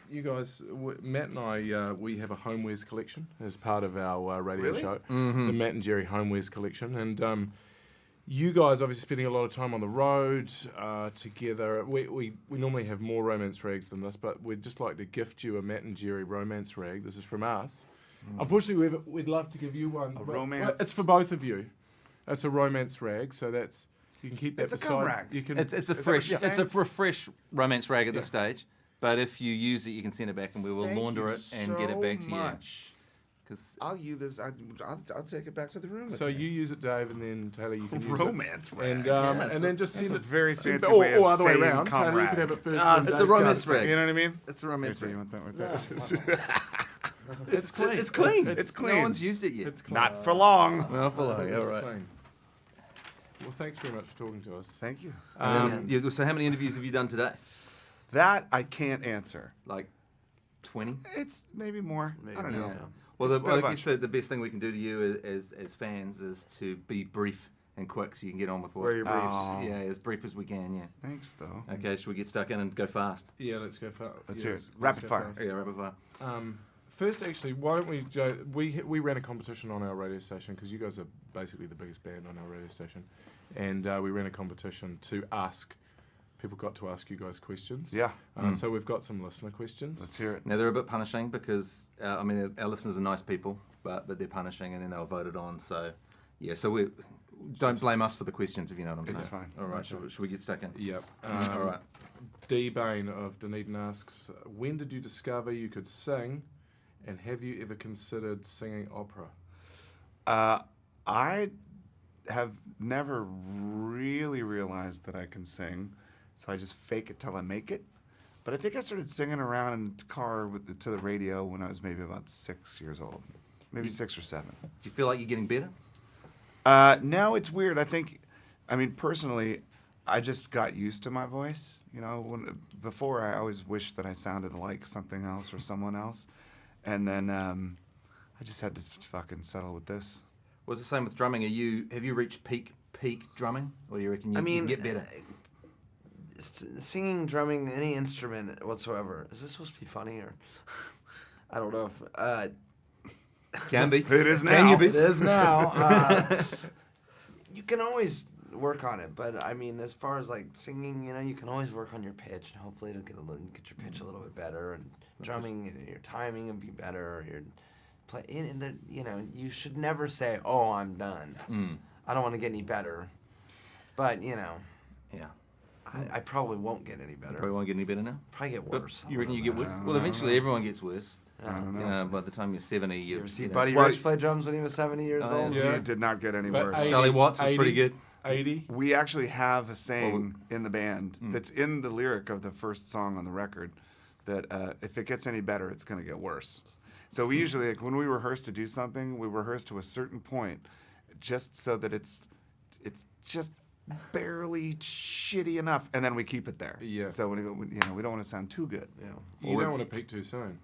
you guys, Matt and I, we have a homewares collection as part of our radio Really? show, the Matt and Jerry homewares collection, and you guys obviously spending a lot of time on the road together. We normally have more romance rags than this, but we'd just like to gift you a Matt and Jerry romance rag. This is from us. Unfortunately, we'd love to give you one. A romance? It's for both of you. It's a romance rag, so that's you can keep that It's a beside. cum rag. You can. It's a Is that what fresh you're it's a saying? fresh romance rag at this stage. But if you use it, you can send it back, and we will Thank launder you it and get it back to so much. you. 'Cause I'll use this. I'll take it back to the room. with So me. you use it, Dave, and then Taylor, you can use romance it. rag. And then just That's send a it. very fancy or, way of or other way saying around. cum Taylor, you rag. can have it first. Ah, and it's Dave a romance can- rag. You know what I mean? it's a romance Here, so rag. you want that with that? It's clean. It's clean. It's No clean. one's used it yet. It's clean. Not for long. Well, for long, all It's right. clean. Well, thanks very much for talking to us. Thank you. So how many interviews have you done today? That I can't answer. Like 20? It's maybe more. I don't know. Yeah. Well, It's been a I bunch. guess the best thing we can do to you as fans is to be brief and quick so you can get on with what. Where are your briefs? Oh. Yeah, as brief as we can, yeah. Thanks, though. Okay, should we get stuck in and go fast? Yeah, let's go for Let's yeah, hear it. let's Rapid go fire. fast. Yeah, rapid fire. First, actually, why don't we, Joe, we ran a competition on our radio station because you guys are basically the biggest band on our radio station, and we ran a competition to ask, people got to ask you guys questions. Yeah. So we've got some listener questions. Let's hear it. Now, they're a bit punishing because, I mean, our listeners are nice people, but they're punishing and then they were voted on. So, yeah, so we don't blame us for the questions, if you know what I'm saying. It's fine. All right, should we get stuck in? Yep. All right. D. Bain of Dunedin asks, when did you discover you could sing, and have you ever considered singing opera? I have never really realized that I can sing, so I just fake it till I make it. But I think I started singing around in the car to the radio when I was maybe about 6 years old, maybe 6 or 7. Do you feel like you're getting better? No, it's weird. I mean, personally, I just got used to my voice. You know, before I always wished that I sounded like something else or someone else, and then I just had to fucking settle with this. Well, it's the same with drumming. Have you reached peak drumming, or do you reckon you can get better? Singing, drumming, any instrument whatsoever. Is this supposed to be funny or? I don't know if. Can be. It is now. Can you be? It is now. You can always work on it, but I mean, as far as like singing, you know, you can always work on your pitch, and hopefully it'll get your pitch a little bit better. And drumming, your timing will be better. Your play, and you know, you should never say, "Oh, I'm done. I don't want to get any better." But you know, Yeah. I probably won't get any better. Probably won't get any better now. Probably get But worse. you reckon you get worse? Well, eventually everyone gets worse. I don't know. You know, by the time you're 70, You you ever see know. Buddy Well, Rich play drums when he was 70 years Oh, old? yeah. It did not get any But worse. 80 Charlie Watts is pretty good. 80. We actually have a saying in the band that's in the lyric of the first song on the record that if it gets any better, it's going to get worse. So we usually, like, when we rehearse to do something, we rehearse to a certain point, just so that it's just barely shitty enough, and then we keep it there. Yeah. So we don't want to sound too good. Yeah. You don't want to peak too soon.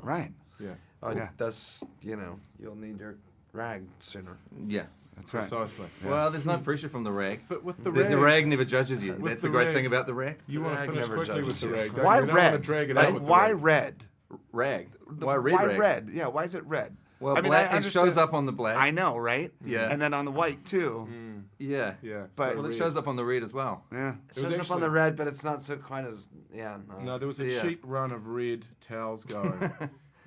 Right. Yeah. Oh, Yeah. That's, you know, you'll need your rag sooner. Yeah. That's right. Precisely. Well, there's no pressure from the rag. But with The the rag never judges you. With That's the the great rag- thing about the rag. you want to rag finish never quickly with judges the you. rag. Don't Why you? You don't red? want to drag it Like, out with the why rag. red? Rag. The- Why red? red? Yeah, why is it red? Well, I mean, black, I it shows understand- up on the black. I know, right? Yeah. And then on the white too. Yeah. Yeah. But- Well, it red. shows up on the red as well. Yeah. It was shows up on actually- the red, but it's not so quite as, No, there was a Yeah. cheap run of red towels going,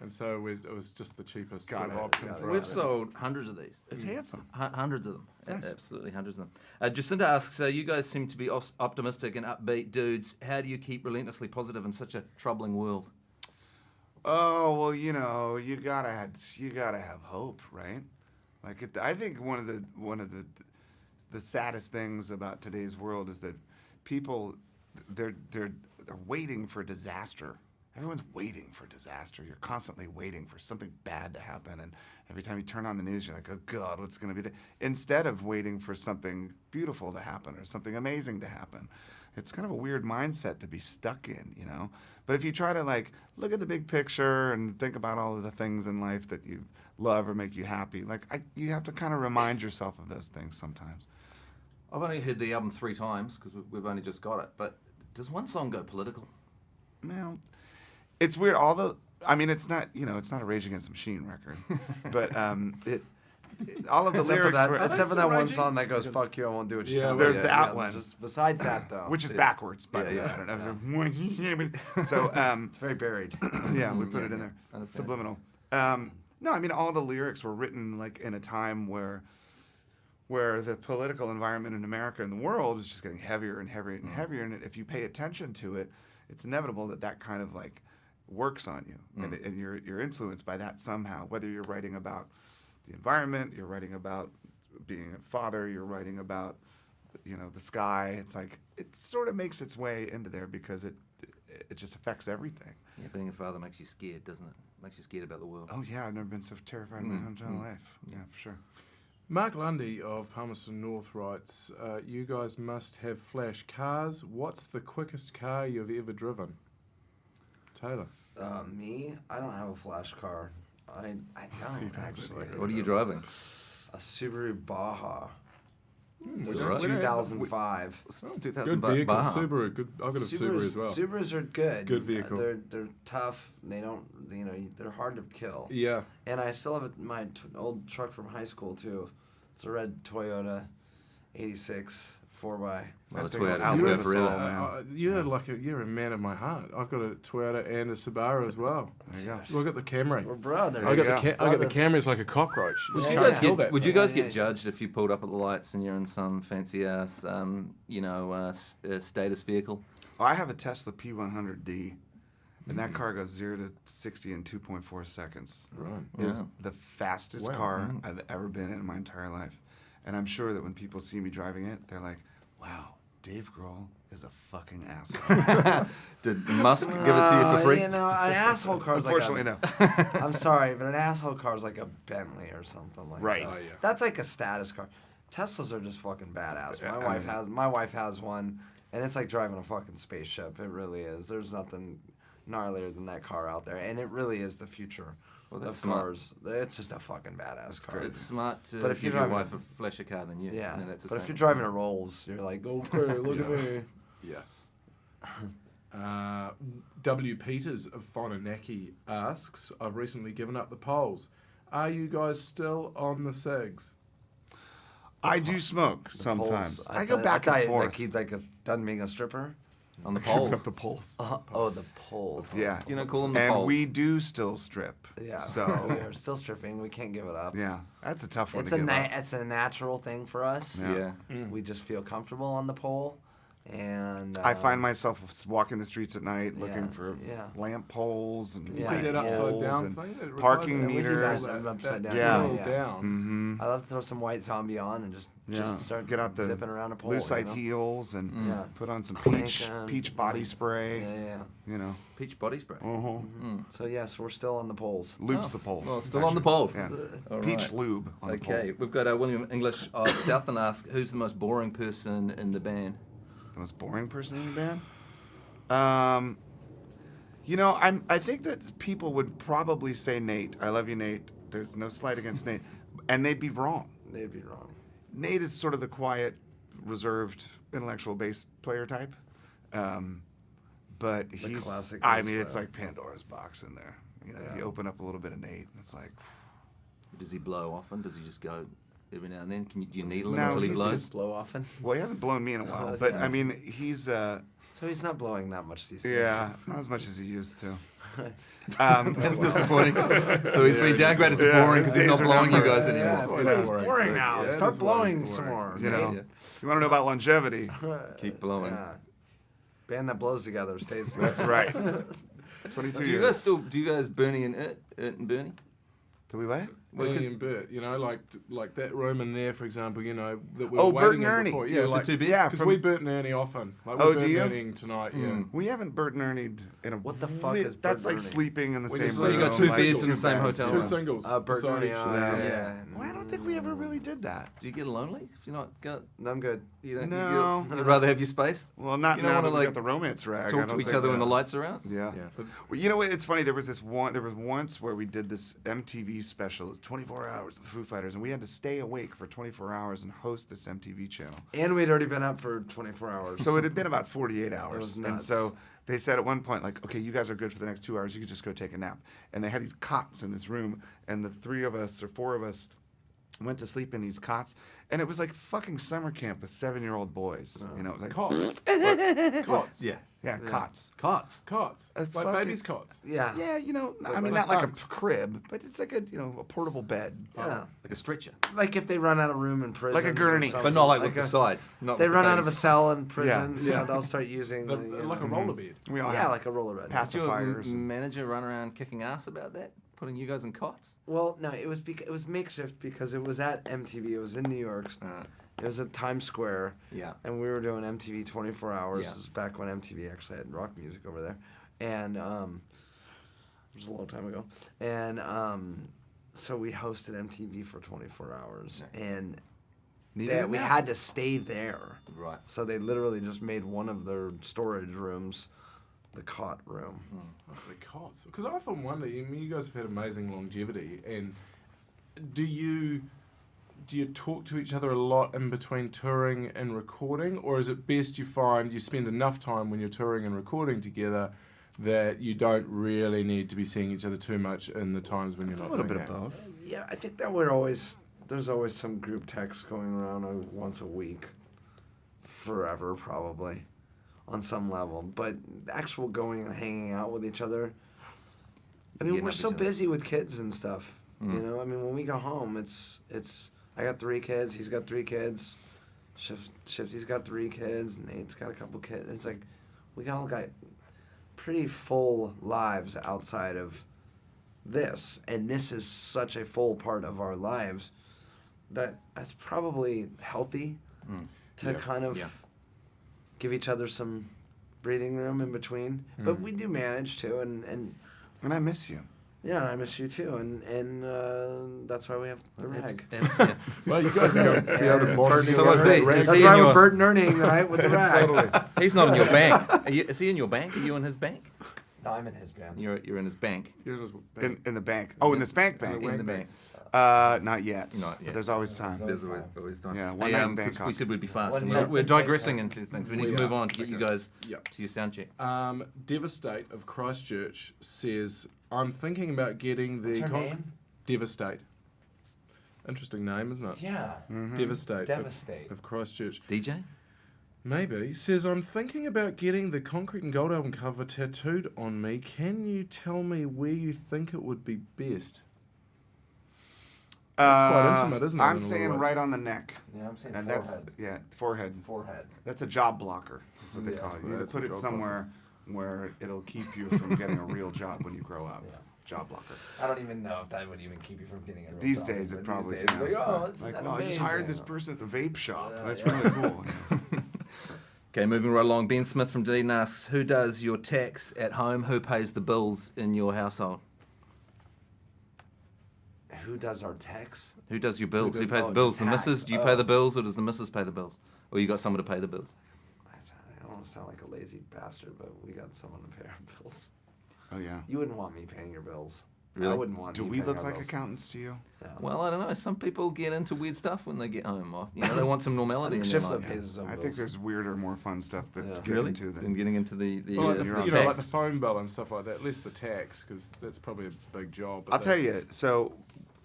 and so it was just the cheapest Got sort of it. option Got it. for We've us. sold hundreds of these. It's handsome. Hundreds of them. nice. Absolutely hundreds of them. Jacinta asks, you guys seem to be optimistic and upbeat dudes. How do you keep relentlessly positive in such a troubling world? Oh well, you know, you gotta have hope, right? Like I think one of the saddest things about today's world is that people they're waiting for disaster. Everyone's waiting for disaster. You're constantly waiting for something bad to happen, and every time you turn on the news, you're like, "Oh God, what's going to be?" Instead of waiting for something beautiful to happen or something amazing to happen. It's kind of a weird mindset to be stuck in, you know. But if you try to like look at the big picture and think about all of the things in life that you love or make you happy, you have to kind of remind yourself of those things sometimes. I've only heard the album 3 times because we've only just got it. But does one song go political? Well, It's weird. I mean, it's not it's not a Rage Against the Machine record, but all of the lyrics were Except for that one Raging? song that goes "fuck you, I won't do what you Yeah, tell me." there's that one. Just besides that though, which is backwards, by the way. Yeah, I don't know. I was like, so it's very buried. yeah, we put it in yeah. there. Understand. Subliminal. No, I mean all the lyrics were written like in a time where the political environment in America and the world is just getting heavier and heavier and heavier. And if you pay attention to it, it's inevitable that kind of like works on you, and you're influenced by that somehow. Whether you're writing about the environment, you're writing about being a father, you're writing about the sky. It's like it sort of makes its way into there because it just affects everything. Yeah, being a father makes you scared, doesn't it? Makes you scared about the world. Oh yeah, I've never been so terrified in my entire life. Yeah, for sure. Mark Lundy of Palmerston North writes, you guys must have flash cars. What's the quickest car you've ever driven? Taylor. Me, I don't have a flash car. I don't actually. What are you driving? A Subaru Baja. Is we it don't- right? we don't- 2005. It's Oh, 2000 good vehicle, Baja. Subaru. Good. I've got a Subaru as well. Subarus are good. Good vehicle. They're tough. They don't. They're hard to kill. Yeah. And I still have my old truck from high school too. It's a red Toyota, '86 4x. Well, That the thing will Toyotas outlive live us forever. all, man. You're a man of my heart. I've got a Toyota and a Subaru as well. There you go. Look at the Camry. We're brothers. I got Yeah. the Brothers. Camry like a cockroach. Would Yeah, you yeah. guys Kill get that Would you thing. guys Yeah, get judged if you pulled up at the lights and you're in some fancy ass, status vehicle? I have a Tesla P100D, and that car goes 0 to 60 in 2.4 seconds. Right. It's Yeah. the fastest Wow. car I've ever been in my entire life, and I'm sure that when people see me driving it, they're like, "Wow, Dave Grohl is a fucking asshole." Did Musk give it to you for free? An asshole car is Unfortunately, like no. I'm sorry, but an asshole car is like a Bentley or something like Right. that. Oh, yeah. That's like a status car. Teslas are just fucking badass. Yeah, My wife has one, and it's like driving a fucking spaceship. It really is. There's nothing gnarlier than that car out there, and it really is the future Well, of that's smart. cars. It's just a fucking badass car. It's smart to But if give you're your driving wife a flasher car than you. Yeah, that's his but if name. you're driving a Rolls, you're like, okay, look at me. Yeah. W. Peters of Whanganaki asks, I've recently given up the polls. Are you guys still on the cigs? I do smoke The sometimes. poles. I go thought- back I and thought forth. Like he's like done being a stripper. on the Giving up poles. the poles. Oh, the poles. Yeah. You know, call them the And poles. we do still strip. Yeah. So we are still stripping. We can't give it up. yeah, that's a tough one It's to a give up. it's a natural thing for us. Yeah. Yeah. We just feel comfortable on the pole, and I find myself walking the streets at night looking yeah, for yeah. lamp poles and You Yeah. do light that upside poles down and thing? It parking replaces- we do meters. that upside down. Yeah. roll Yeah. down. Mm-hmm. I love to throw some white zombie on and just start Get out the zipping around a pole. lucite you know? heels and Yeah. put on some Crank peach 'em. peach body spray. Yeah. You know, Peach body spray. uh-huh. So yes, we're still on the poles. Lubes the pole. Well, still on the poles. Yeah. All Peach right. lube on the Okay, pole. we've got William English of Southern ask, who's the most boring person in the band? The most boring person in the band? I think that people would probably say Nate. I love you, Nate. There's no slight against Nate. And they'd be wrong. They'd be wrong. Nate is sort of the quiet, reserved, intellectual bass player type. But he's, classic I bass mean, it's player. like Pandora's box in there. You know, Yeah. you open up a little bit of Nate, and it's like, Does he blow often? Does he just go every now and then? Do you needle him No, until he he's blows? just- Blow often. well, he hasn't blown me in a while. But, I mean, he's, So he's not blowing that much these days. yeah, not as much as he used to. That's disappointing. So he's been downgraded to Yeah, boring because he's his not days are blowing you numbered. guys Yeah, anymore. it is boring now. Yeah, Start that's why blowing it's some boring. more. You know, Yeah. you want to know about longevity? Keep blowing. Yeah. Band that blows together stays That's together. right. 22 Do you years. guys do you guys Bernie and Ert and Bernie? Do we what? Well, 'cause- Bernie and Bert, like that room in there, for example, that we Oh, were Bert waiting and on Ernie. before. Yeah, Yeah, with the like, two bits. Yeah, because from- we Bert and Ernie often. Like Oh, we're do Bert you? and Ernie tonight, yeah. We haven't Bert and Ernie'd in a. What the fuck is Bert That's and like Ernie? sleeping in the We same just- room. So you got two like beds in the same bands, hotel Two room. singles. Bert and beside Ernie. each Oh, other. yeah. Well, I don't think we ever really did that. Do you get lonely if you're not got? No, I'm good. You don't. No. You'd rather have your space. Well, not You now don't that wanna, we like, got the romance rag. I Talk don't to each think other when that- the lights are out. Yeah. Yeah, but Well, you know what? It's funny. There was once where we did this MTV special. It was 24 hours with the Foo Fighters, and we had to stay awake for 24 hours and host this MTV channel. And we'd already been up for 24 hours. So it had been about 48 hours. was And nuts. so they said at one point, like, okay, you guys are good for the next 2 hours. You can just go take a nap. And they had these cots in this room, and the 3 of us or 4 of us went to sleep in these cots, and it was like fucking summer camp with 7-year-old boys. You know, it was like Cots. Cots. Yeah. yeah, cots. Cots. Cots. A Like fucking- baby's cots. yeah. Yeah, you know, I like mean, not like a bunks. crib, but it's like a, you know, a portable bed. Yeah. Like a stretcher. Like if they run out of room in prison. Like a gurney. But not like with the sides. Not They with the run out of a babies. cell in prisons. Yeah. You know, they'll start using The, the, you like a know, rollerbed. We all yeah, have like a roller bed. Did your pacifiers. and- manager run around kicking ass about that? Putting you guys in cots? Well, no, it was it was makeshift because it was at MTV. It was in New York. It was at Times Square. Yeah. And we were doing MTV 24 hours. Yeah. This is back when MTV actually had rock music over there, and it was a long time ago. And so we hosted MTV for 24 hours, and Needed a we nap. had to stay there. Right. So they literally just made one of their storage rooms the cot room. The cots. Because I often wonder, I mean, you guys have had amazing longevity, and do you talk to each other a lot in between touring and recording, or is it best you find you spend enough time when you're touring and recording together that you don't really need to be seeing each other too much in the times when It's a you're not little doing bit of that? both. Yeah, I think that there's always some group text going around once a week, forever probably, on some level. But actual going and hanging out with each other, I mean, Getting we're up so each other. busy with kids and stuff. You know, I mean, when we go home, it's I got 3 kids, he's got 3 kids, Shifty's got 3 kids, Nate's got a couple kids. It's like we all got pretty full lives outside of this, and this is such a full part of our lives that that's probably healthy to Yeah. kind of Yeah. give each other some breathing room in between. But we do manage to, and And I miss you. yeah, and I miss you too, and that's why we have the rag. Yeah. Well, you guys are going to be able to bond Bert- together. So is he- Rag- is That's he why in we're your- Bert and Ernie tonight with the rag. Totally. He's not in your bank. Is he in your bank? Are you in his bank? No, I'm in his band. You're in his bank. You're just- In the bank. Oh, in the spank bank. In the bank. Not yet. Not But yet. there's always time. There's always time. Yeah, one Hey, night in 'cause Bangkok. we said we'd be fast. One And night we're in digressing Bangkok. into things. We need We to move are. on to get you Okay. guys Yep. to your sound check. Devastate of Christchurch says, I'm thinking about getting the... What's her name? Devastate. Interesting name, isn't it? Yeah. Devastate. Devastate. Of Christchurch. DJ? Maybe. Says, I'm thinking about getting the Concrete and Gold album cover tattooed on me. Can you tell me where you think it would be best? That's quite intimate, isn't it, in a I'm lot of saying ways? right on the neck. Yeah, I'm saying And forehead. that's forehead. Forehead. That's a job blocker. That's what they Yeah. call it. You need to That's a put it job somewhere where it'll keep you from getting a real job when you grow up. Yeah. Job blocker. I don't even know if that would even keep you from getting a real These job, days but it probably these days, you know, like, oh, isn't like, that well, I just hired this amazing? person at the vape shop. Yeah, That's yeah. really cool. Okay, moving right along. Ben Smith from Dunedin asks, who does your tax at home? Who pays the bills in your household? Who does our tax? Who does your bills? Who does- pays oh, the bills? the The tax. missus? Do you pay Oh. the bills, or does the missus pay the bills? Or you got someone to pay the bills? I don't want to sound like a lazy bastard, but we got someone to pay our bills. Oh yeah. You wouldn't want me paying your bills. Really? I wouldn't want Do you we paying look our like bills. accountants to you? No. Well, I don't know. Some people get into weird stuff when they get home. You know, they want some normality I in think their Shiflett life. pays his own I think bills. there's weirder, more fun stuff that Yeah. get Really? into Than than getting into the Well, like, you're the, on you know, like tax. the phone bill and stuff like that, less the tax, because that's probably a big job. but I'll the- tell you. So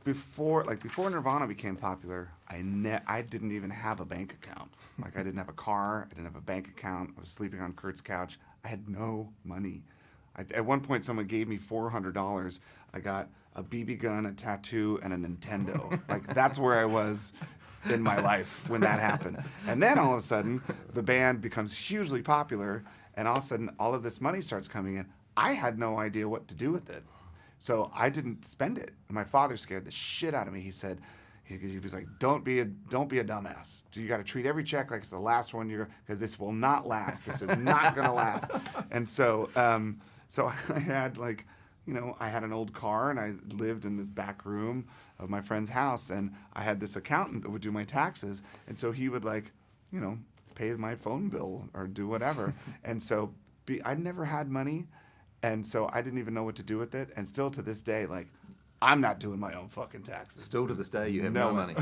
before Nirvana became popular, I didn't even have a bank account. Like I didn't have a car. I didn't have a bank account. I was sleeping on Kurt's couch. I had no money. At one point, someone gave me $400. I got a BB gun, a tattoo, and a Nintendo. Like that's where I was in my life when that happened. And then all of a sudden, the band becomes hugely popular, and all of a sudden, all of this money starts coming in. I had no idea what to do with it. So I didn't spend it. My father scared the shit out of me. He said, he was like, don't be a dumbass. You got to treat every check like it's the last one because this will not last. This is not going to last. And so, so I had like, you know, I had an old car and I lived in this back room of my friend's house, and I had this accountant that would do my taxes. And so he would like, you know, pay my phone bill or do whatever. And so I'd never had money. And so I didn't even know what to do with it. And still to this day, like, I'm not doing my own fucking taxes. Still to this day, you have No no one. money.